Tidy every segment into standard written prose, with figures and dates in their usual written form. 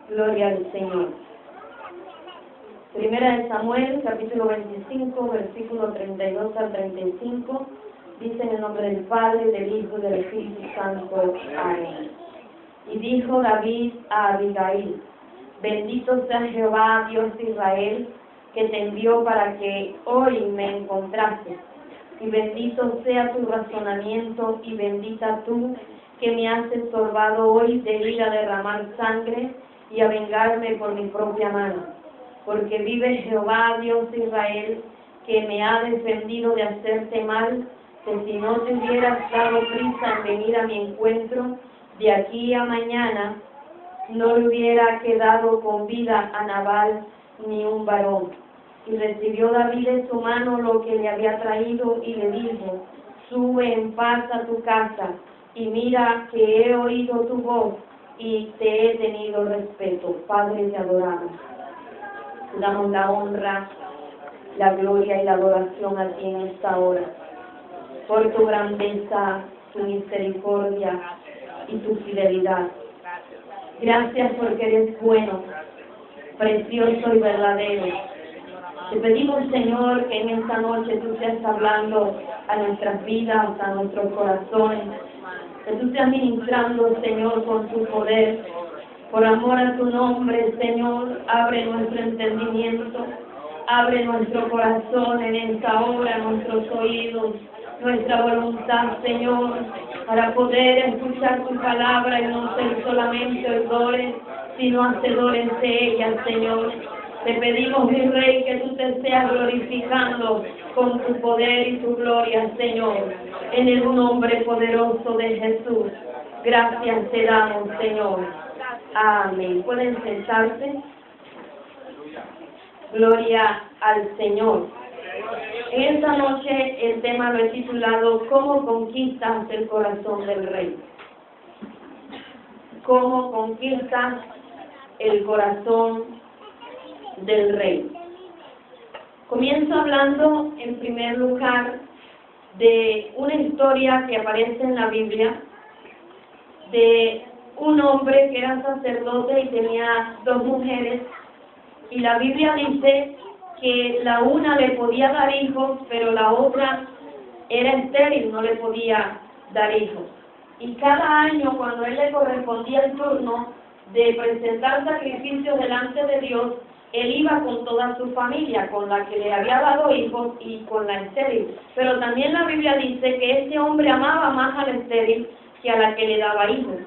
Gloria al Señor. Primera de Samuel, capítulo 25, versículo 32 al 35, dice en el nombre del Padre, del Hijo y del Espíritu Santo. Amén. Y dijo David a Abigail: bendito sea Jehová, Dios de Israel, que te envió para que hoy me encontrases. Y bendito sea tu razonamiento, y bendita tú, que me has estorbado hoy de ir a derramar sangre y a vengarme por mi propia mano. Porque vive Jehová, Dios de Israel, que me ha defendido de hacerte mal, que si no te hubieras dado prisa en venir a mi encuentro, de aquí a mañana no le hubiera quedado con vida a Nabal ni un varón. Y recibió David de su mano lo que le había traído y le dijo: sube en paz a tu casa, y mira que he oído tu voz y te he tenido respeto. Padre, te adoramos. Te damos la honra, la gloria y la adoración a ti en esta hora, por tu grandeza, tu misericordia y tu fidelidad. Gracias porque eres bueno, precioso y verdadero. Te pedimos, Señor, que en esta noche tú estés hablando a nuestras vidas, a nuestros corazones, que tú estés ministrando, Señor, con tu poder. Por amor a tu nombre, Señor, abre nuestro entendimiento, abre nuestro corazón en esta hora, nuestros oídos, nuestra voluntad, Señor, para poder escuchar tu palabra y no ser solamente oidores, sino hacedores de ella, Señor. Te pedimos, mi Rey, que tú te estés glorificando con tu poder y tu gloria, Señor, en el nombre poderoso de Jesús. Gracias te damos, Señor. Amén. ¿Pueden sentarse? Gloria al Señor. En esta noche el tema lo he titulado ¿Cómo conquistas el corazón del Rey? ¿Cómo conquistas el corazón del Rey? Comienzo hablando en primer lugar de una historia que aparece en la Biblia de un hombre que era sacerdote y tenía dos mujeres, y la Biblia dice que la una le podía dar hijos, pero la otra era estéril, no le podía dar hijos. Y cada año, cuando él le correspondía el turno de presentar sacrificios delante de Dios, él iba con toda su familia, con la que le había dado hijos y con la estéril. Pero también la Biblia dice que este hombre amaba más a la estéril que a la que le daba hijos.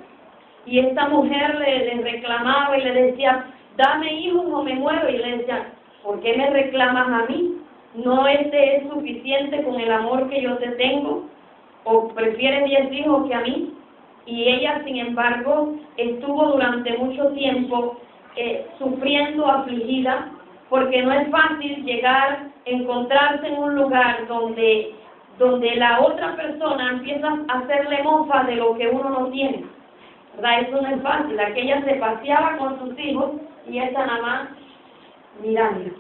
Y esta mujer le reclamaba y le decía: dame hijos o me muero. Y le decía: ¿por qué me reclamas a mí? ¿No es suficiente con el amor que yo te tengo? ¿O prefieres 10 hijos que a mí? Y ella, sin embargo, estuvo durante mucho tiempo sufriendo, afligida, porque no es fácil llegar, encontrarse en un lugar donde la otra persona empieza a hacerle mofa de lo que uno no tiene, ¿verdad? Eso no es fácil. Aquella se paseaba con sus hijos y esta nada más mirando.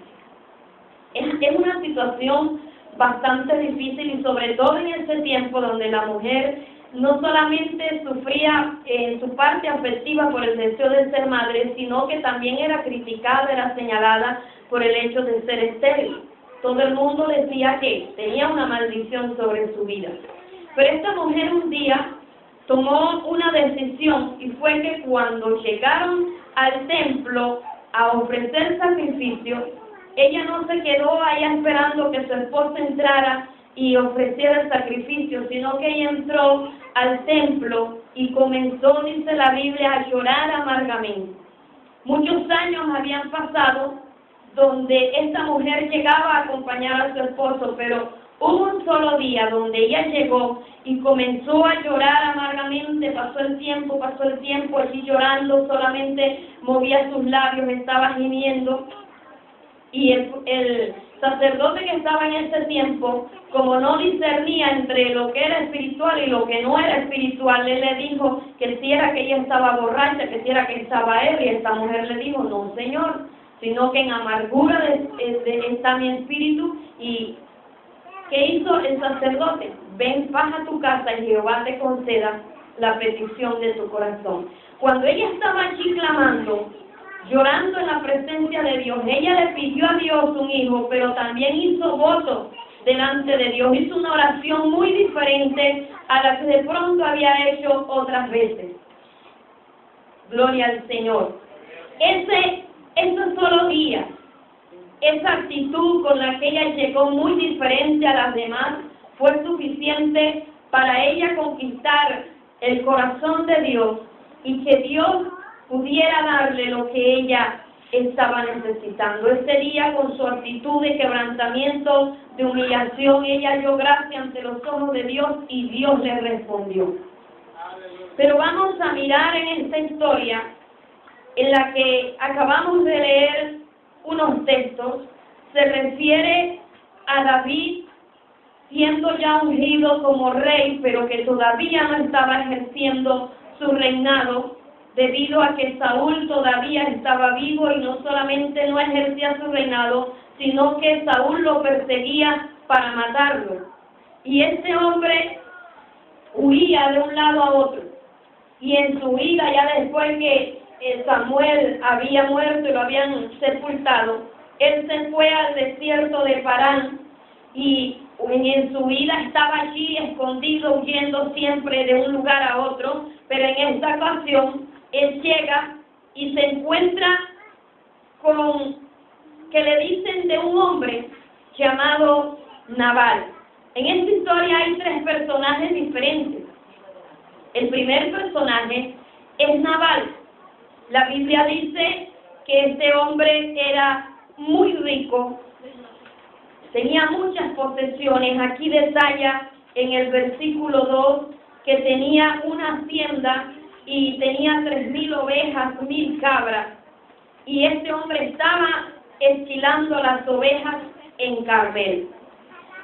Es una situación bastante difícil, y sobre todo en este tiempo donde la mujer no solamente sufría en su parte afectiva por el deseo de ser madre, sino que también era criticada, era señalada por el hecho de ser estéril. Todo el mundo decía que tenía una maldición sobre su vida. Pero esta mujer un día tomó una decisión, y fue que cuando llegaron al templo a ofrecer sacrificio, ella no se quedó allá esperando que su esposo entrara y ofreciera el sacrificio, sino que ella entró al templo y comenzó, dice la Biblia, a llorar amargamente. Muchos años habían pasado donde esta mujer llegaba a acompañar a su esposo, pero hubo un solo día donde ella llegó y comenzó a llorar amargamente. Pasó el tiempo, allí llorando, solamente movía sus labios, estaba gimiendo. Y el sacerdote que estaba en ese tiempo, como no discernía entre lo que era espiritual y lo que no era espiritual, él le dijo que si era que ella estaba borracha, que si era que estaba ebria. Esta mujer le dijo: no, Señor, sino que en amargura está mi espíritu. ¿Y qué hizo el sacerdote? Ven, paz a tu casa y Jehová te conceda la petición de tu corazón. Cuando ella estaba allí clamando, llorando en la presencia de Dios. Ella le pidió a Dios un hijo, pero también hizo voto delante de Dios. Hizo una oración muy diferente a la que de pronto había hecho otras veces. Gloria al Señor. Esos solo días, esa actitud con la que ella llegó muy diferente a las demás, fue suficiente para ella conquistar el corazón de Dios y que Dios pudiera darle lo que ella estaba necesitando. Ese día, con su actitud de quebrantamiento, de humillación, ella halló gracia ante los ojos de Dios y Dios le respondió. Pero vamos a mirar en esta historia en la que acabamos de leer unos textos. Se refiere a David siendo ya ungido como rey, pero que todavía no estaba ejerciendo su reinado, debido a que Saúl todavía estaba vivo y no solamente no ejercía su reinado, sino que Saúl lo perseguía para matarlo. Y este hombre huía de un lado a otro. Y en su huida, ya después que Samuel había muerto y lo habían sepultado, él se fue al desierto de Parán y en su vida estaba allí escondido, huyendo siempre de un lugar a otro, pero en esta ocasión él llega y se encuentra con que le dicen de un hombre llamado Nabal. En esta historia hay tres personajes diferentes. El primer personaje es Nabal. La Biblia dice que este hombre era muy rico, tenía muchas posesiones. Aquí detalla en el versículo 2 que tenía una hacienda y tenía 3,000 ovejas, 1,000 cabras. Y este hombre estaba esquilando las ovejas en Carmel.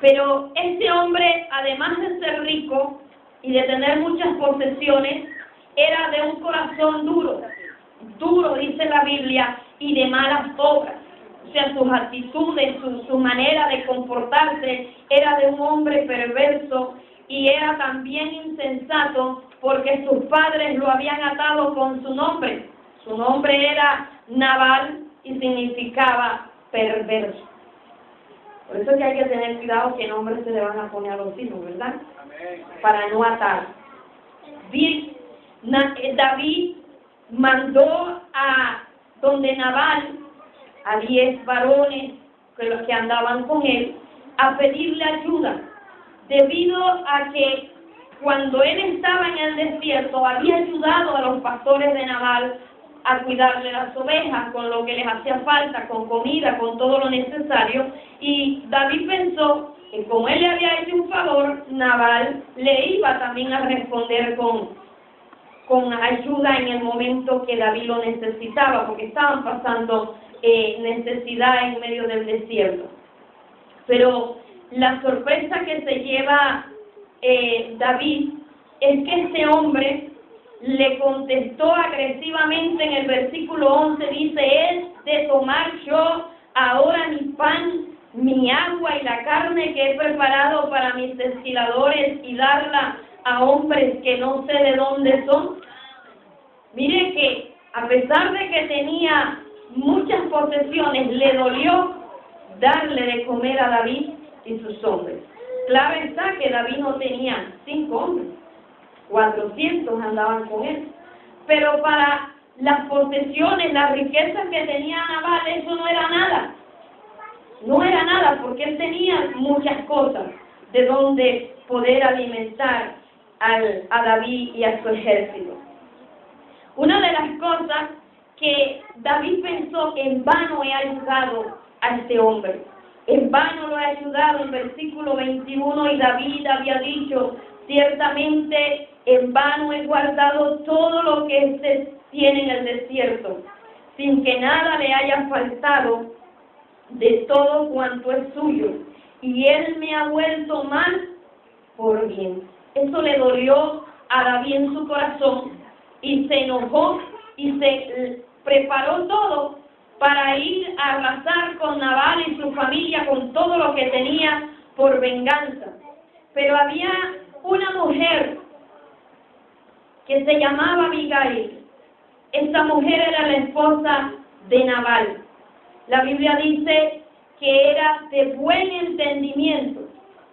Pero este hombre, además de ser rico y de tener muchas posesiones, era de un corazón duro, dice la Biblia, y de malas obras. O sea, sus actitudes, su manera de comportarse era de un hombre perverso y era también insensato porque sus padres lo habían atado con su nombre. Su nombre era Nabal y significaba perverso. Por eso es que hay que tener cuidado qué nombres se le van a poner a los hijos, ¿verdad? Amén. Para no atar. Bien, David mandó a donde Nabal, a 10 varones que andaban con él, a pedirle ayuda, debido a que cuando él estaba en el desierto había ayudado a los pastores de Nabal a cuidarle las ovejas con lo que les hacía falta, con comida, con todo lo necesario, y David pensó que como él le había hecho un favor, Nabal le iba también a responder con ayuda en el momento que David lo necesitaba, porque estaban pasando necesidad en medio del desierto. Pero la sorpresa que se lleva David es que este hombre le contestó agresivamente. En el versículo 11 dice: ¿es de tomar yo ahora mi pan, mi agua y la carne que he preparado para mis esquiladores y darla a hombres que no sé de dónde son? Mire que a pesar de que tenía muchas posesiones, le dolió darle de comer a David y sus hombres. Claro está que David no tenía 5 hombres, 400 andaban con él. Pero para las posesiones, las riquezas que tenía Nabal, eso no era nada. No era nada, porque él tenía muchas cosas de donde poder alimentar a David y a su ejército. Una de las cosas que David pensó: en vano he ayudado a este hombre, en vano lo he ayudado. En versículo 21, y David había dicho: ciertamente en vano he guardado todo lo que éste tiene en el desierto, sin que nada le haya faltado de todo cuanto es suyo, y él me ha vuelto mal por bien. Eso le dolió a David en su corazón, y se enojó y se preparó todo para ir a arrasar con Nabal y su familia, con todo lo que tenía, por venganza. Pero había una mujer que se llamaba Abigail. Esta mujer era la esposa de Nabal. La Biblia dice que era de buen entendimiento.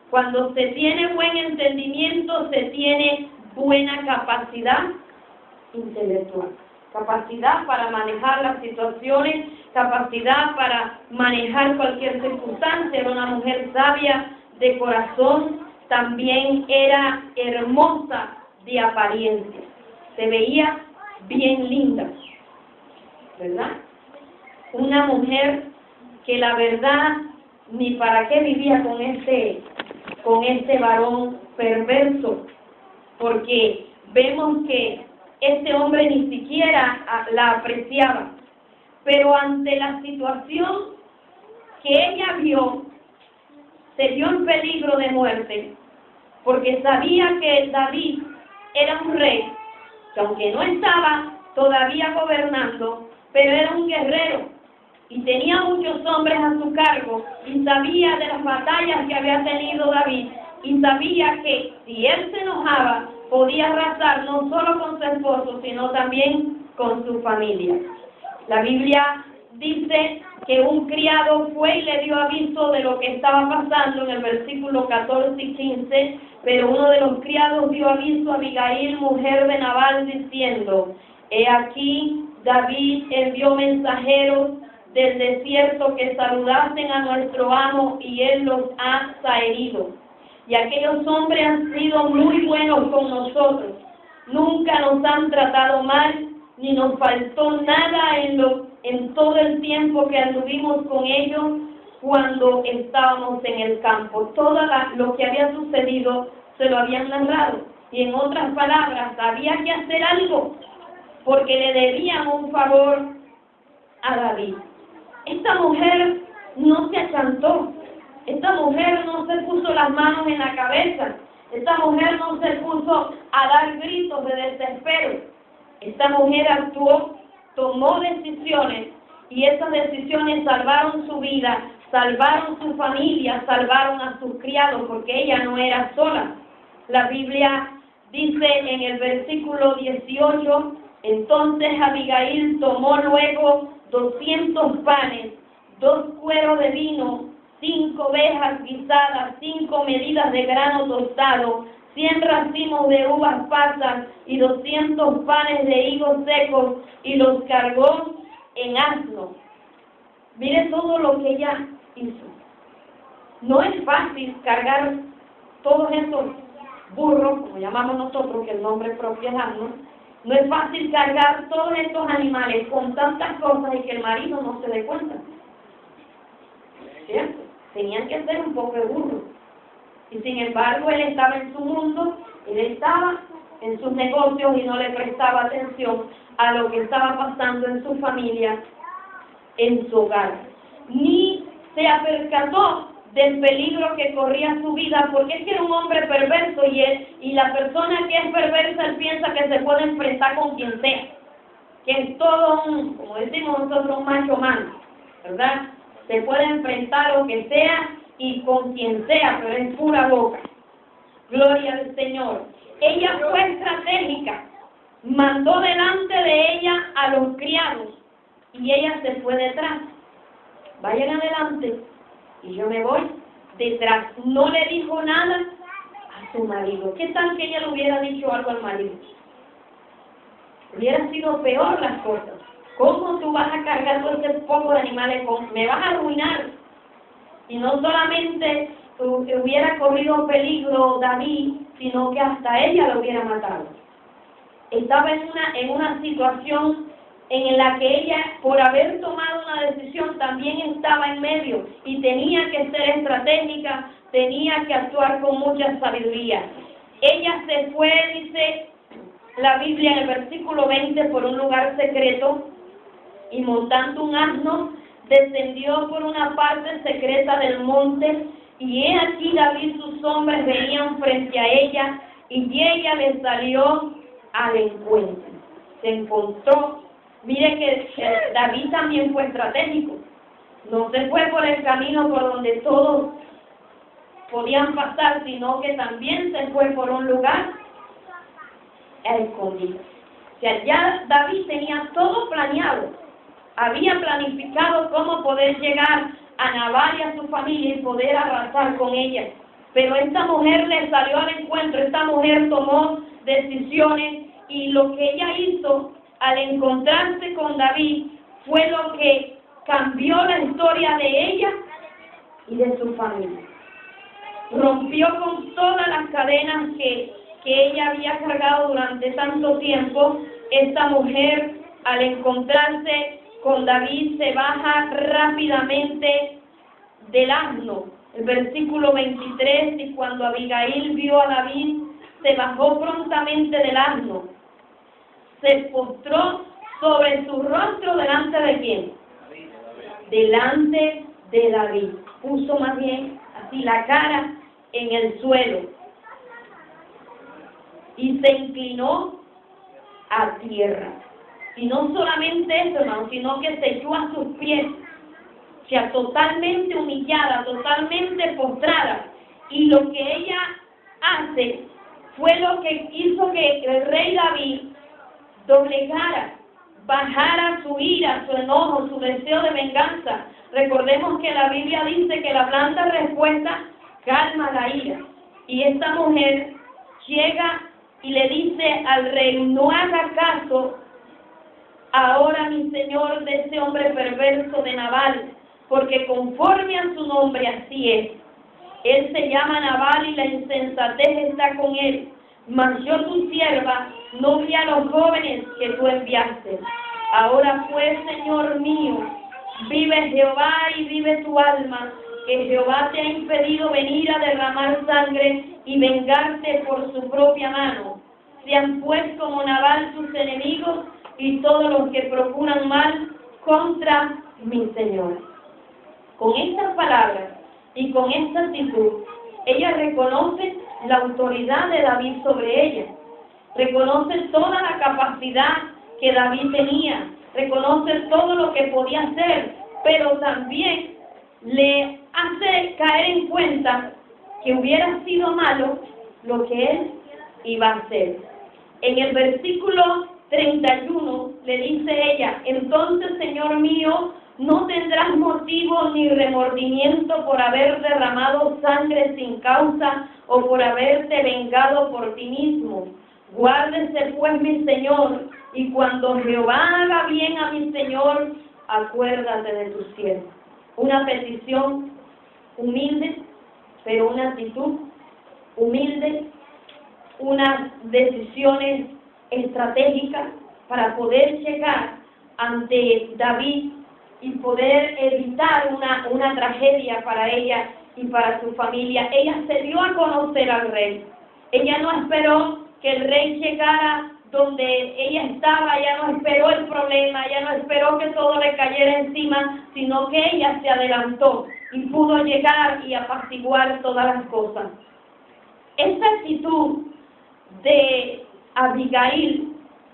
Cuando se tiene buen entendimiento, se tiene buena capacidad intelectual. Capacidad para manejar las situaciones, capacidad para manejar cualquier circunstancia. Era una mujer sabia de corazón, también era hermosa de apariencia. Se veía bien linda, ¿verdad? Una mujer que la verdad ni para qué vivía con este varón perverso, porque vemos que este hombre ni siquiera la apreciaba. Pero ante la situación que ella vio, se vio en peligro de muerte, porque sabía que David era un rey, que aunque no estaba todavía gobernando, pero era un guerrero, y tenía muchos hombres a su cargo, y sabía de las batallas que había tenido David, y sabía que si él se enojaba, podía arrasar no solo con su esposo, sino también con su familia. La Biblia dice que un criado fue y le dio aviso de lo que estaba pasando en el versículo 14 y 15, pero uno de los criados dio aviso a Abigail, mujer de Nabal, diciendo: he aquí, David envió mensajeros del desierto que saludasen a nuestro amo, y él los ha zaherido. Y aquellos hombres han sido muy buenos con nosotros, nunca nos han tratado mal, ni nos faltó nada en todo el tiempo que anduvimos con ellos cuando estábamos en el campo. Todo lo que había sucedido se lo habían narrado, y en otras palabras, había que hacer algo, porque le debían un favor a David. Esta mujer no se achantó, esta mujer no se puso las manos en la cabeza, esta mujer no se puso a dar gritos de desespero. Esta mujer actuó, tomó decisiones, y esas decisiones salvaron su vida, salvaron su familia, salvaron a sus criados, porque ella no era sola. La Biblia dice en el versículo 18, entonces Abigail tomó luego 200 panes, 2 cueros de vino, 5 ovejas guisadas, 5 medidas de grano tostado, 100 racimos de uvas pasas y 200 panes de higos secos, y los cargó en asno. Mire todo lo que ella hizo. No es fácil cargar todos esos burros, como llamamos nosotros, que el nombre propio es asno. No es fácil cargar todos estos animales con tantas cosas y que el marido no se dé cuenta. ¿Cierto? Tenían que ser un poco de burros. Y sin embargo, él estaba en su mundo, él estaba en sus negocios y no le prestaba atención a lo que estaba pasando en su familia, en su hogar. Ni se apercató del peligro que corría su vida, porque es que era un hombre perverso, y la persona que es perversa, él piensa que se puede enfrentar con quien sea, que es todo como decimos nosotros, un macho man, ¿verdad? Se puede enfrentar lo que sea y con quien sea, pero es pura boca. Gloria al Señor. Ella fue estratégica, mandó delante de ella a los criados, y ella se fue detrás. Vayan adelante y yo me voy detrás. No le dijo nada a su marido. ¿Qué tal que ella le hubiera dicho algo al marido? Hubiera sido peor las cosas. ¿Cómo tú vas a cargar todo ese poco de animales? Me vas a arruinar. Y no solamente hubiera corrido peligro David, sino que hasta ella lo hubiera matado. Estaba en una situación en la que ella, por haber tomado una decisión, también estaba en medio, y tenía que ser estratégica, tenía que actuar con mucha sabiduría. Ella se fue, dice la Biblia en el versículo 20, por un lugar secreto, y montando un asno, descendió por una parte secreta del monte, y he aquí David y sus hombres venían frente a ella, y ella les salió al encuentro. Se encontró. Mire que David también fue estratégico. No se fue por el camino por donde todos podían pasar, sino que también se fue por un lugar escondido. O sea, ya David tenía todo planeado. había planificado cómo poder llegar a Nabal y a su familia y poder arrasar con ella. Pero esta mujer le salió al encuentro, esta mujer tomó decisiones y lo que ella hizo al encontrarse con David fue lo que cambió la historia de ella y de su familia. Rompió con todas las cadenas que ella había cargado durante tanto tiempo. Esta mujer, al encontrarse con David, se baja rápidamente del asno. El versículo 23, y cuando Abigail vio a David, se bajó prontamente del asno. Se postró sobre su rostro delante de ¿quién? Delante de David. Puso más bien así la cara en el suelo y se inclinó a tierra. Y no solamente eso, hermano, sino que se echó a sus pies, o sea, totalmente humillada, totalmente postrada. Y lo que ella hace fue lo que hizo que el rey David doblegara, bajara su ira, su enojo, su deseo de venganza. Recordemos que la Biblia dice que la blanda respuesta calma la ira. Y esta mujer llega y le dice al rey: no haga caso ahora, mi señor, de ese hombre perverso de Nabal, porque conforme a su nombre así es. Él se llama Nabal y la insensatez está con él. Mas yo, tu sierva, no vi a los jóvenes que tú enviaste. Ahora pues, Señor mío, vive Jehová y vive tu alma, que Jehová te ha impedido venir a derramar sangre y vengarte por su propia mano. Sean pues como Nabal tus enemigos y todos los que procuran mal contra mi Señor. Con estas palabras y con esta actitud, ella reconoce la autoridad de David sobre ella, reconoce toda la capacidad que David tenía, reconoce todo lo que podía hacer, pero también le hace caer en cuenta que hubiera sido malo lo que él iba a hacer. En el versículo 31 le dice ella: entonces, Señor mío, no tendrás motivo ni remordimiento por haber derramado sangre sin causa o por haberte vengado por ti mismo. Guárdese pues mi Señor, y cuando Jehová haga bien a mi Señor, acuérdate de tu siervo. Una petición humilde, pero una actitud humilde, unas decisiones estratégicas para poder llegar ante David y poder evitar una tragedia para ella y para su familia. Ella se dio a conocer al rey. Ella no esperó que el rey llegara donde ella estaba, ella no esperó el problema, ella no esperó que todo le cayera encima, sino que ella se adelantó y pudo llegar y apaciguar todas las cosas. Esta actitud de Abigail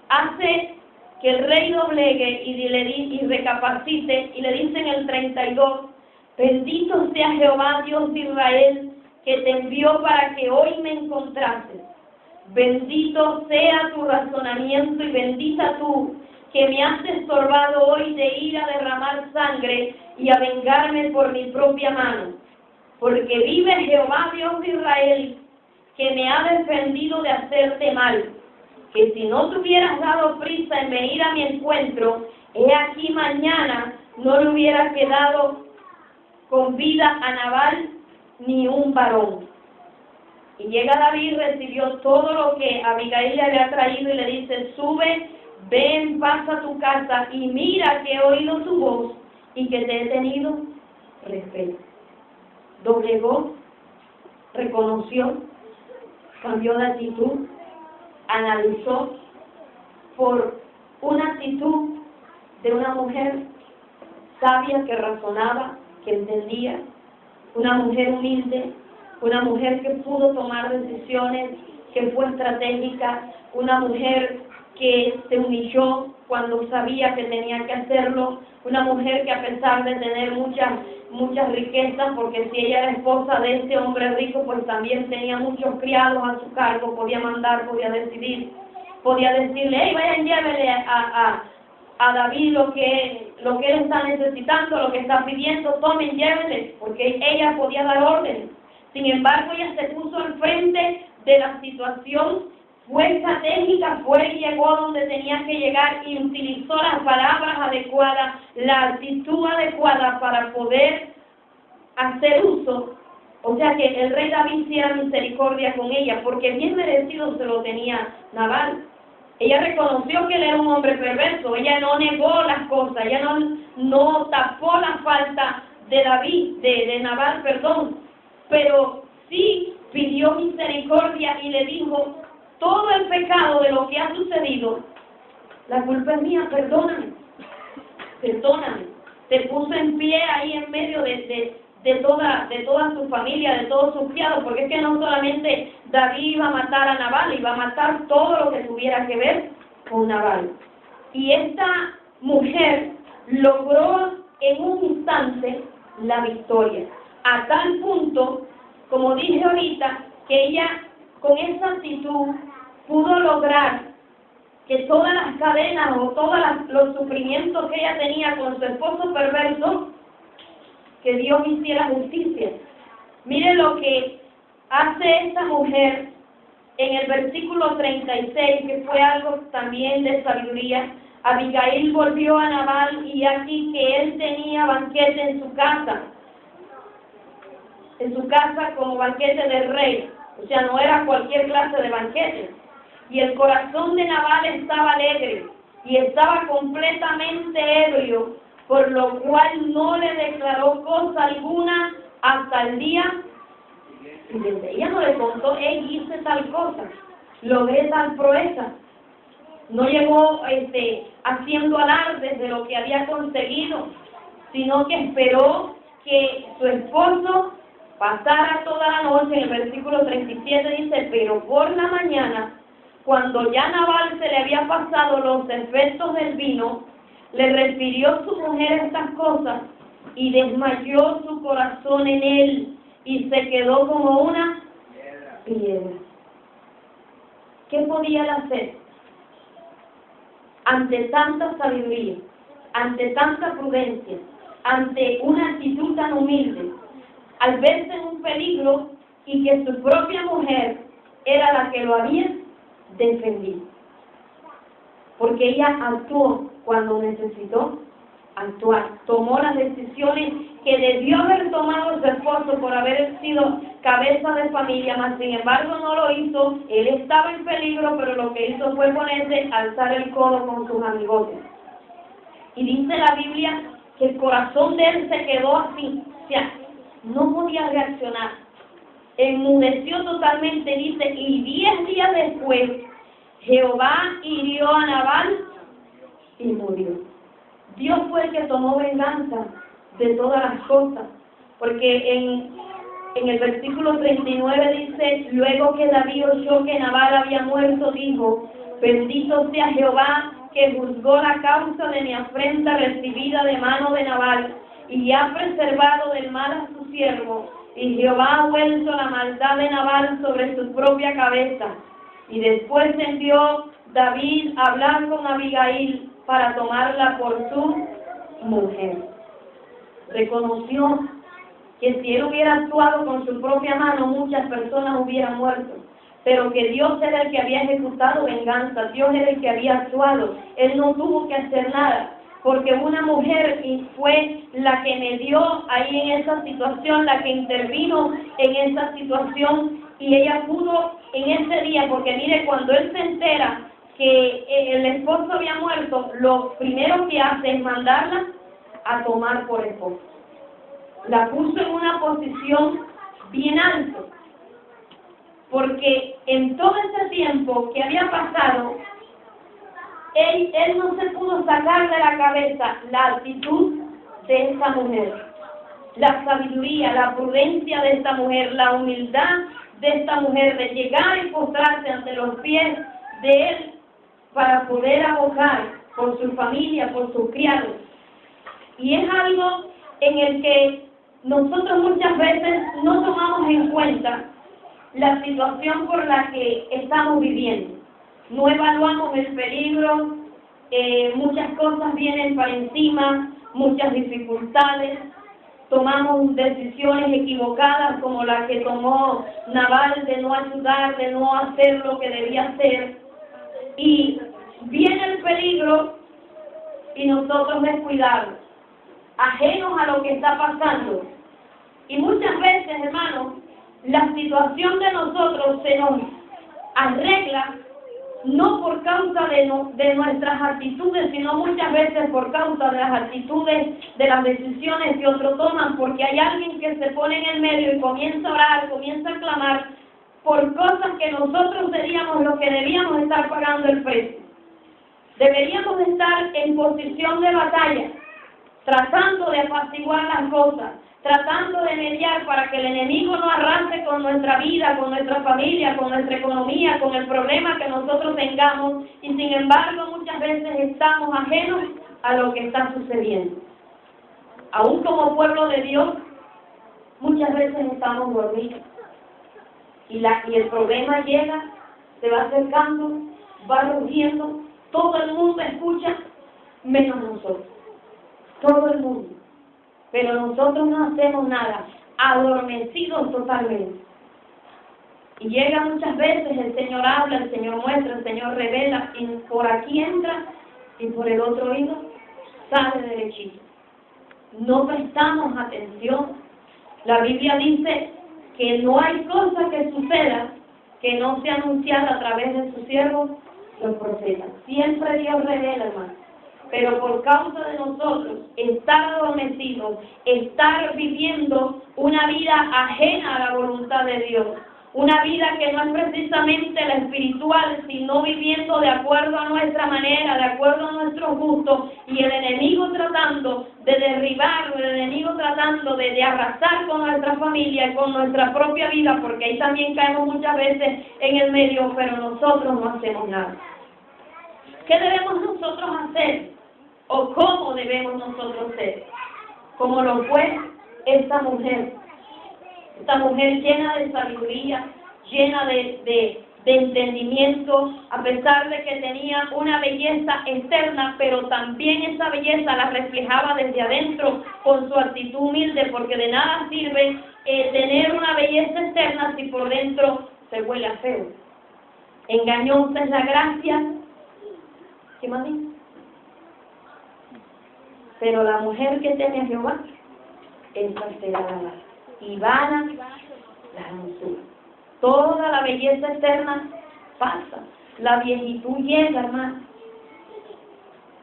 hace que el rey doblegue y recapacite, y le dice en el 32, bendito sea Jehová Dios de Israel, que te envió para que hoy me encontrases. Bendito sea tu razonamiento y bendita tú, que me has estorbado hoy de ir a derramar sangre y a vengarme por mi propia mano. Porque vive Jehová Dios de Israel, que me ha defendido de hacerte mal, que si no te hubieras dado prisa en venir a mi encuentro, he aquí mañana no le hubiera quedado con vida a Nabal ni un varón. Y llega David, recibió todo lo que Abigail le había traído y le dice: sube, ven, pasa a tu casa y mira que he oído tu voz y que te he tenido respeto. Doblegó, reconoció, cambió de actitud, analizó por una actitud de una mujer sabia que razonaba, que entendía, una mujer humilde, una mujer que pudo tomar decisiones, que fue estratégica, una mujer que se humilló cuando sabía que tenía que hacerlo, una mujer que a pesar de tener muchas riquezas, porque si ella era esposa de ese hombre rico, pues también tenía muchos criados a su cargo, podía mandar, podía decidir, podía decirle: hey, vayan, llévele a a David lo que él está necesitando, lo que está pidiendo, tomen, llévenle, porque ella podía dar órdenes. Sin embargo, ella se puso al frente de la situación, fue estratégica, fue y llegó donde tenía que llegar y utilizó las palabras adecuadas, la actitud adecuada para poder hacer uso. O sea que el rey David hiciera misericordia con ella, porque bien merecido se lo tenía Nabal. Ella reconoció que él era un hombre perverso, ella no negó las cosas, ella no tapó la falta de David, de Nabal, perdón, pero sí pidió misericordia y le dijo, todo el pecado de lo que ha sucedido, la culpa es mía, perdóname. Se puso en pie ahí en medio de toda su familia, de todos sus criados, porque es que no solamente David iba a matar a Nabal, iba a matar todo lo que tuviera que ver con Nabal. Y esta mujer logró en un instante la victoria, a tal punto, como dije ahorita, que ella con esa actitud pudo lograr que todas las cadenas o todos los sufrimientos que ella tenía con su esposo perverso, que Dios hiciera justicia. Mire lo que hace esta mujer en el versículo 36, que fue algo también de sabiduría. Abigail volvió a Nabal y aquí que él tenía banquete en su casa como banquete del rey, o sea, no era cualquier clase de banquete. Y el corazón de Nabal estaba alegre y estaba completamente ebrio, por lo cual no le declaró cosa alguna hasta el día siguiente. Ella no le contó, hice tal cosa, logré tal proeza. No llegó haciendo alardes de lo que había conseguido, sino que esperó que su esposo pasara toda la noche. En el versículo 37 dice, pero por la mañana, cuando ya Nabal se le había pasado los efectos del vino, le refirió su mujer estas cosas y desmayó su corazón en él y se quedó como una piedra. ¿Qué podía él hacer? Ante tanta sabiduría, ante tanta prudencia, ante una actitud tan humilde, al verse en un peligro y que su propia mujer era la que lo había defendido. Porque ella actuó cuando necesitó actuar, tomó las decisiones que debió haber tomado su esposo por haber sido cabeza de familia, mas sin embargo no lo hizo. Él estaba en peligro, pero lo que hizo fue ponerse, alzar el codo con sus amigotes. Y dice la Biblia que el corazón de él se quedó así, o sea, no podía reaccionar, enmudeció totalmente. Dice, y 10 días después Jehová hirió a Nabal y murió. Dios fue el que tomó venganza de todas las cosas, porque en el versículo 39 dice, luego que David oyó que Nabal había muerto, dijo, bendito sea Jehová, que juzgó la causa de mi afrenta recibida de mano de Nabal, y ha preservado del mal a su siervo, y Jehová ha vuelto la maldad de Nabal sobre su propia cabeza. Y después envió David a hablar con Abigail para tomarla por su mujer. Reconoció que si él hubiera actuado con su propia mano, muchas personas hubieran muerto, pero que Dios era el que había ejecutado venganza, Dios era el que había actuado. Él no tuvo que hacer nada, porque una mujer fue la que medió ahí en esa situación, la que intervino en esa situación, y ella pudo en ese día, porque mire, cuando él se entera que el esposo había muerto, lo primero que hace es mandarla a tomar por esposo. La puso en una posición bien alta, porque en todo ese tiempo que había pasado, él no se pudo sacar de la cabeza la actitud de esta mujer, la sabiduría, la prudencia de esta mujer, la humildad de esta mujer, de llegar y postrarse ante los pies de él para poder abogar por su familia, por sus criados. Y es algo en el que nosotros muchas veces no tomamos en cuenta la situación por la que estamos viviendo. No evaluamos el peligro, muchas cosas vienen para encima, muchas dificultades, tomamos decisiones equivocadas como la que tomó Nabal de no ayudar, de no hacer lo que debía hacer, y viene el peligro y nosotros descuidados, ajenos a lo que está pasando. Y muchas veces, hermanos, la situación de nosotros se nos arregla no por causa de nuestras actitudes, sino muchas veces por causa de las actitudes, de las decisiones que otros toman, porque hay alguien que se pone en el medio y comienza a orar, comienza a clamar por cosas que nosotros seríamos los que debíamos estar pagando el precio. Deberíamos estar en posición de batalla, tratando de apaciguar las cosas, tratando de mediar para que el enemigo no arrase con nuestra vida, con nuestra familia, con nuestra economía, con el problema que nosotros tengamos, y sin embargo muchas veces estamos ajenos a lo que está sucediendo. Aún como pueblo de Dios, muchas veces estamos dormidos, y el problema llega, se va acercando, va rugiendo, todo el mundo escucha, menos nosotros, todo el mundo. Pero nosotros no hacemos nada, adormecidos totalmente. Y llega muchas veces, el Señor habla, el Señor muestra, el Señor revela, y por aquí entra, y por el otro oído sale derechito. No prestamos atención. La Biblia dice que no hay cosa que suceda que no sea anunciada a través de sus siervos, los profetas. Siempre Dios revela, hermano. Pero por causa de nosotros estar adormecidos, estar viviendo una vida ajena a la voluntad de Dios, una vida que no es precisamente la espiritual, sino viviendo de acuerdo a nuestra manera, de acuerdo a nuestros gustos, y el enemigo tratando de derribar, el enemigo tratando de arrasar con nuestra familia y con nuestra propia vida, porque ahí también caemos muchas veces en el medio, pero nosotros no hacemos nada. ¿Qué debemos nosotros hacer? ¿O cómo debemos nosotros ser? Como lo fue esta mujer llena de sabiduría, llena de entendimiento, a pesar de que tenía una belleza externa, pero también esa belleza la reflejaba desde adentro con su actitud humilde, porque de nada sirve tener una belleza externa si por dentro se huele a feo. Engañosa es la gracia. ¿Qué más dice? Pero la mujer que teme a Jehová, esa será alabada. Y vana la hermosura. Toda la belleza externa pasa. La viejitud llega, hermano.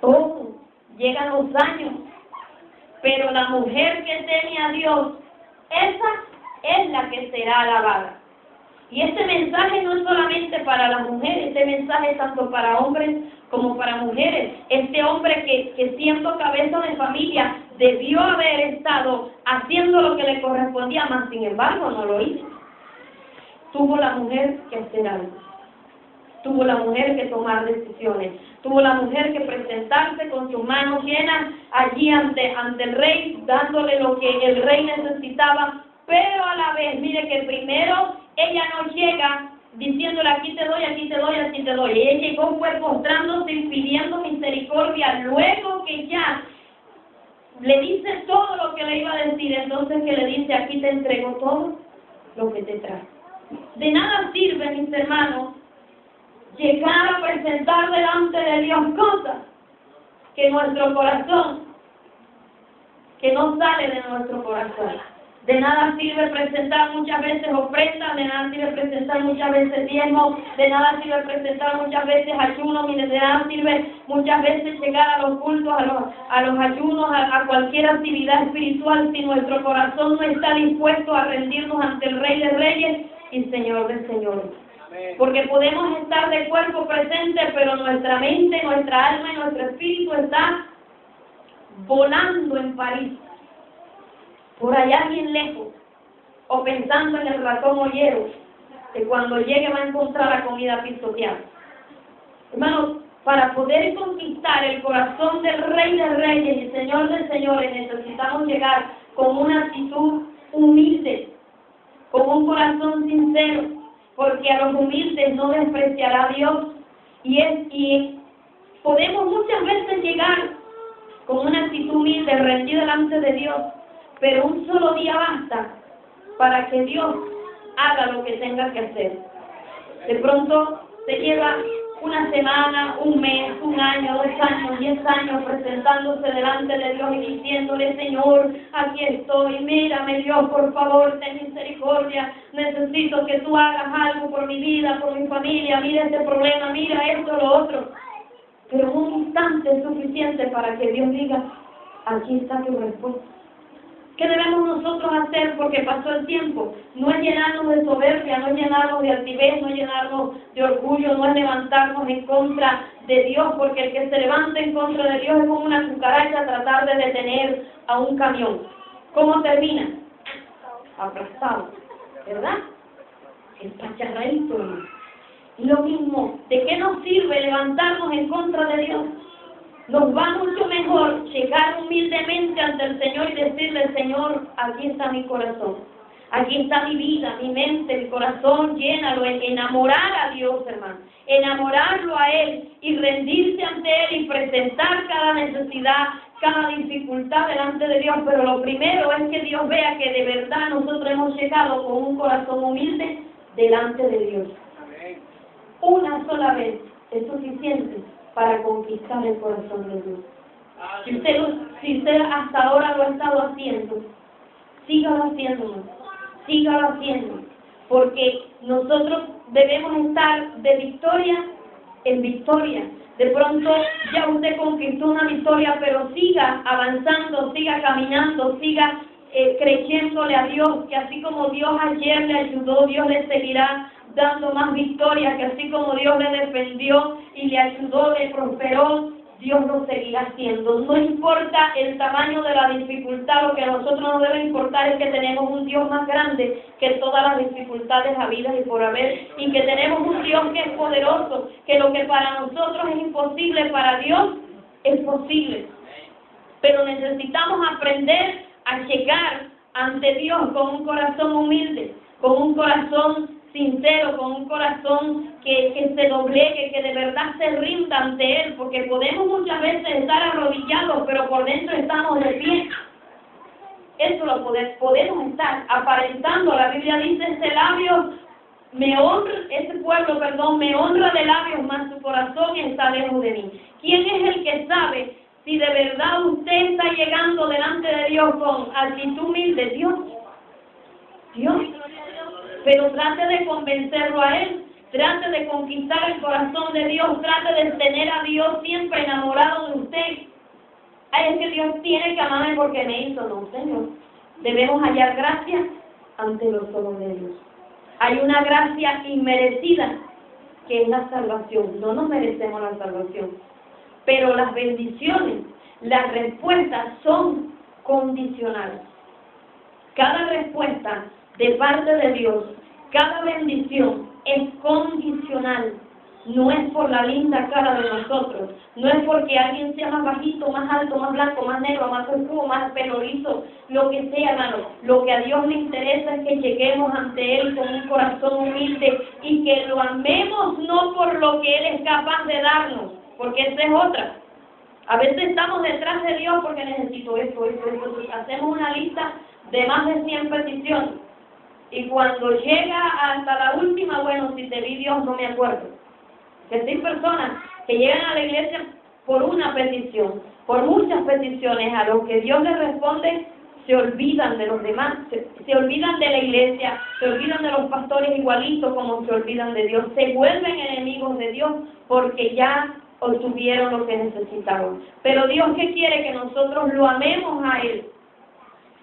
Todo. Llegan los años. Pero la mujer que teme a Dios, esa es la que será alabada. Y este mensaje no es solamente para las mujeres, este mensaje es tanto para hombres como para mujeres. Este hombre que siendo cabeza de familia debió haber estado haciendo lo que le correspondía, mas sin embargo no lo hizo. Tuvo la mujer que hacer algo. Tuvo la mujer que tomar decisiones. Tuvo la mujer que presentarse con sus manos llenas allí ante el rey, dándole lo que el rey necesitaba, pero a la vez, mire que primero ella no llega diciéndole aquí te doy, aquí te doy, aquí te doy. Ella llegó fue postrándose y pidiendo misericordia. Luego que ya le dice todo lo que le iba a decir, entonces que le dice aquí te entrego todo lo que te trae. De nada sirve, mis hermanos, llegar a presentar delante de Dios cosas que nuestro corazón, que no sale de nuestro corazón. De nada sirve presentar muchas veces ofrendas, de nada sirve presentar muchas veces diezmos, de nada sirve presentar muchas veces ayunos, de nada sirve muchas veces llegar a los cultos, a los ayunos, a cualquier actividad espiritual, si nuestro corazón no está dispuesto a rendirnos ante el Rey de Reyes y Señor de Señores. Porque podemos estar de cuerpo presente, pero nuestra mente, nuestra alma y nuestro espíritu está volando en París, por allá bien lejos, o pensando en el ratón ollero, que cuando llegue va a encontrar la comida pisoteada. Hermanos, para poder conquistar el corazón del Rey de Reyes y Señor de Señores, necesitamos llegar con una actitud humilde, con un corazón sincero, porque a los humildes no despreciará Dios, y Podemos muchas veces llegar con una actitud humilde, rendida delante de Dios, pero un solo día basta para que Dios haga lo que tenga que hacer. De pronto se lleva una semana, un mes, un año, 2 años, 10 años presentándose delante de Dios y diciéndole: Señor, aquí estoy, mírame Dios, por favor, ten misericordia, necesito que tú hagas algo por mi vida, por mi familia, mira este problema, mira esto, lo otro. Pero un instante es suficiente para que Dios diga: aquí está tu respuesta. ¿Qué debemos nosotros hacer porque pasó el tiempo? No es llenarnos de soberbia, no es llenarnos de altivez, no es llenarnos de orgullo, no es levantarnos en contra de Dios, porque el que se levanta en contra de Dios es como una cucaracha tratar de detener a un camión. ¿Cómo termina? Aplastado, ¿verdad? Espacharradito. Lo mismo, ¿de qué nos sirve levantarnos en contra de Dios? Nos va mucho mejor llegar humildemente ante el Señor y decirle: Señor, aquí está mi corazón, aquí está mi vida, mi mente, mi corazón, llénalo, enamorar a Dios, hermano, enamorarlo a Él y rendirse ante Él y presentar cada necesidad, cada dificultad delante de Dios. Pero lo primero es que Dios vea que de verdad nosotros hemos llegado con un corazón humilde delante de Dios. Una sola vez es suficiente para conquistar el corazón de Dios. Si usted hasta ahora lo ha estado haciendo, sígalo haciendo, porque nosotros debemos estar de victoria en victoria. De pronto ya usted conquistó una victoria, pero siga avanzando, siga caminando, siga creyéndole a Dios, que así como Dios ayer le ayudó, Dios le seguirá dando más victorias, que así como Dios le defendió y le ayudó, le prosperó, Dios lo seguirá haciendo. No importa el tamaño de la dificultad, lo que a nosotros nos debe importar es que tenemos un Dios más grande que todas las dificultades habidas y por haber, y que tenemos un Dios que es poderoso, que lo que para nosotros es imposible, para Dios es posible. Pero necesitamos aprender a llegar ante Dios con un corazón humilde, con un corazón sincero, con un corazón que se doblegue, que de verdad se rinda ante Él, porque podemos muchas veces estar arrodillados, pero por dentro estamos de pie. Eso lo podemos estar aparentando. La Biblia dice: ese pueblo me honra de labios, mas su corazón está lejos de mí. ¿Quién es el que sabe si de verdad usted está llegando delante de Dios con actitud humilde? Dios. Pero trate de convencerlo a Él, trate de conquistar el corazón de Dios, trate de tener a Dios siempre enamorado de usted. Ay, es que Dios tiene que amarme porque me hizo. No, Señor. Debemos hallar gracia ante los ojos de Dios. Hay una gracia inmerecida, que es la salvación. No nos merecemos la salvación. Pero las bendiciones, las respuestas son condicionales. Cada respuesta de parte de Dios, cada bendición es condicional. No es por la linda cara de nosotros, no es porque alguien sea más bajito, más alto, más blanco, más negro, más oscuro, más pelo liso, lo que sea, hermano. Lo que a Dios le interesa es que lleguemos ante Él con un corazón humilde y que lo amemos no por lo que Él es capaz de darnos, porque esa es otra. A veces estamos detrás de Dios porque necesito esto. Hacemos una lista de más de 100 peticiones. Y cuando llega hasta la última, bueno, si te vi Dios, no me acuerdo. Que hay personas que llegan a la iglesia por una petición, por muchas peticiones, a los que Dios les responde, se olvidan de los demás, se olvidan de la iglesia, se olvidan de los pastores igualitos como se olvidan de Dios, se vuelven enemigos de Dios porque ya obtuvieron lo que necesitaron. Pero Dios, ¿qué quiere? Que nosotros lo amemos a Él,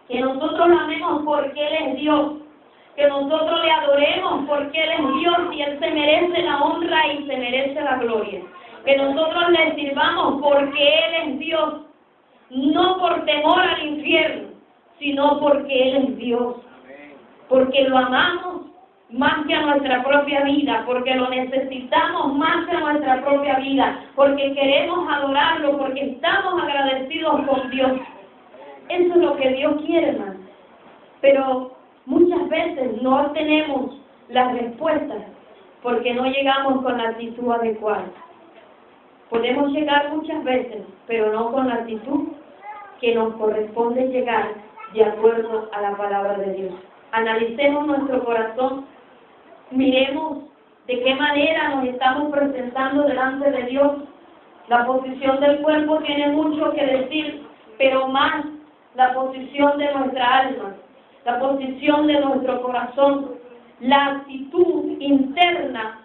que nosotros lo amemos porque Él es Dios, que nosotros le adoremos porque Él es Dios y Él se merece la honra y se merece la gloria. Que nosotros le sirvamos porque Él es Dios, no por temor al infierno, sino porque Él es Dios. Porque lo amamos más que a nuestra propia vida, porque lo necesitamos más que a nuestra propia vida, porque queremos adorarlo, porque estamos agradecidos con Dios. Eso es lo que Dios quiere, hermano. Pero muchas veces no obtenemos las respuestas porque no llegamos con la actitud adecuada. Podemos llegar muchas veces, pero no con la actitud que nos corresponde llegar de acuerdo a la palabra de Dios. Analicemos nuestro corazón, miremos de qué manera nos estamos presentando delante de Dios. La posición del cuerpo tiene mucho que decir, pero más la posición de nuestra alma, la posición de nuestro corazón, la actitud interna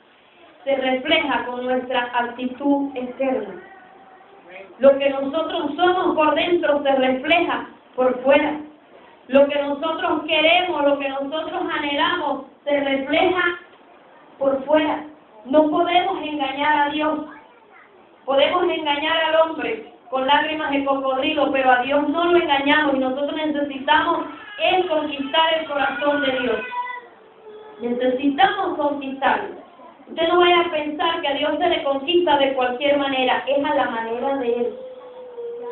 se refleja con nuestra actitud externa. Lo que nosotros somos por dentro se refleja por fuera. Lo que nosotros queremos, lo que nosotros anhelamos, se refleja por fuera. No podemos engañar a Dios. Podemos engañar al hombre con lágrimas de cocodrilo, pero a Dios no lo engañamos y nosotros necesitamos conquistar el corazón de Dios. Necesitamos conquistarlo. Usted no vaya a pensar que a Dios se le conquista de cualquier manera, es a la manera de Él.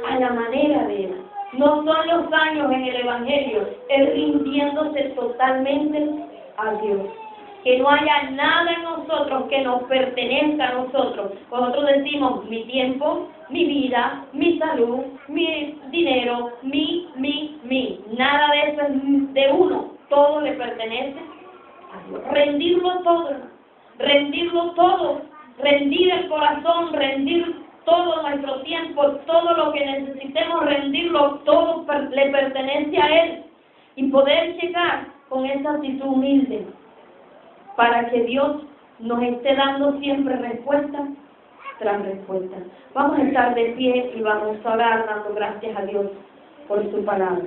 A la manera de Él. No son los años en el Evangelio, es rindiéndose totalmente a Dios. Que no haya nada en nosotros que nos pertenezca a nosotros. Nosotros decimos mi tiempo, mi vida, mi salud, mi dinero, mi. Nada de eso es de uno. Todo le pertenece a Dios. Rendirlo todo, rendir el corazón, rendir todo nuestro tiempo, todo lo que necesitemos rendirlo, todo le pertenece a Él. Y poder llegar con esa actitud humilde para que Dios nos esté dando siempre respuesta tras respuesta. Vamos a estar de pie y vamos a orar dando gracias a Dios por su palabra.